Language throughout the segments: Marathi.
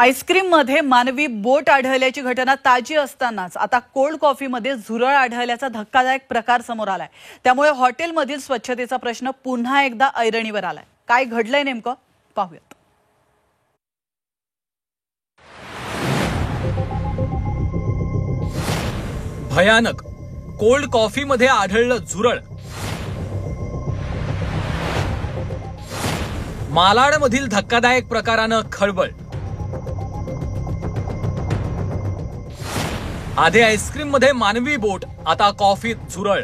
आईस्क्रीम मध्ये मानवी बोट आढळल्याची घटना ताजी असतानाच आता कोल्ड कॉफीमध्ये झुरळ आढळल्याचा धक्कादायक प्रकार समोर आलाय। त्यामुळे हॉटेलमधील स्वच्छतेचा प्रश्न पुन्हा एकदा ऐरणीवर आलाय। काय घडलंय नेमकं पाहूयात। भयानक कोल्ड कॉफीमध्ये आढळलं झुरळ। मालाडमधील धक्कादायक प्रकारानं खळबळ। आधी आईस्क्रीम मध्ये मानवी बोट, आता कॉफीत झुरळ।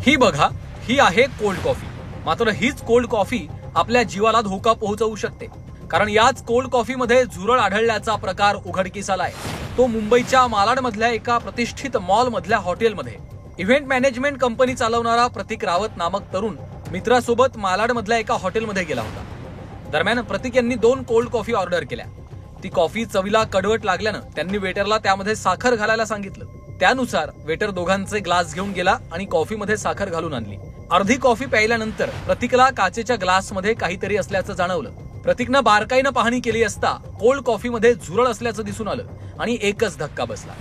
ही बघा, ही आहे कोल्ड कॉफी। मात्र हीच कोल्ड कॉफी आपल्या जीवाला धोका पोहोचवू शकते, कारण याच कोल्ड कॉफीमध्ये झुरळ आढळल्याचा प्रकार उघडकीस आलाय। तो मुंबईच्या मालाडमधल्या एका प्रतिष्ठित मॉल मधल्या हॉटेलमध्ये। इव्हेंट मॅनेजमेंट कंपनी चालवणारा प्रतीक रावत नामक तरुण मित्रासोबत मालाडमधल्या एका हॉटेलमध्ये गेला होता। दरम्यान प्रतीक यांनी 2 कोल्ड कॉफी ऑर्डर केल्या। ती कॉफी चवीला कडवट लागल्यानं त्यांनी वेटरला त्यामध्ये साखर घालायला सांगितलं। त्यानुसार वेटर दोघांचे ग्लास घेऊन गेला आणि कॉफीमध्ये साखर घालून आणली। अर्धी कॉफी प्यायल्यानंतर प्रतीकला काचेच्या ग्लासमध्ये काहीतरी असल्याचं जाणवलं। प्रतीकनं बारकाईनं पाहणी केली असता कोल्ड कॉफीमध्ये झुरळ असल्याचं दिसून आलं आणि एकच धक्का बसला।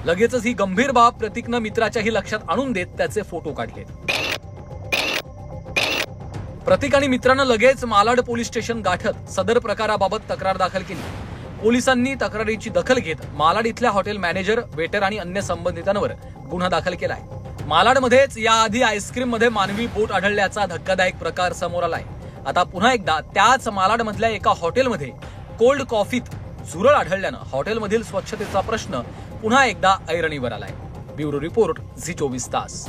लगेचच ही गंभीर बाब प्रतीकनं मित्राच्याही लक्षात आणून देत त्याचे फोटो काढले। प्रतीक आणि मित्रानं लगेच मालाड पोलीस स्टेशन गाठत सदर प्रकाराबाबत तक्रार दाखल केली। पोलिसांनी तक्रारीची दखल घेत मालाड इथल्या हॉटेल मॅनेजर, वेटर आणि अन्य संबंधितांवर गुन्हा दाखल केलाय। मालाडमध्येच याआधी आईस्क्रीम मध्ये मानवी बोट आढळल्याचा धक्कादायक प्रकार समोर आलाय। आता पुन्हा एकदा त्याच मालाडमधल्या एका हॉटेलमध्ये कोल्ड कॉफीत झुरळ आढळल्यानं हॉटेलमधील स्वच्छतेचा प्रश्न पुन्हा एकदा ऐरणीवर आलाय। ब्युरो रिपोर्ट, झी 24 तास।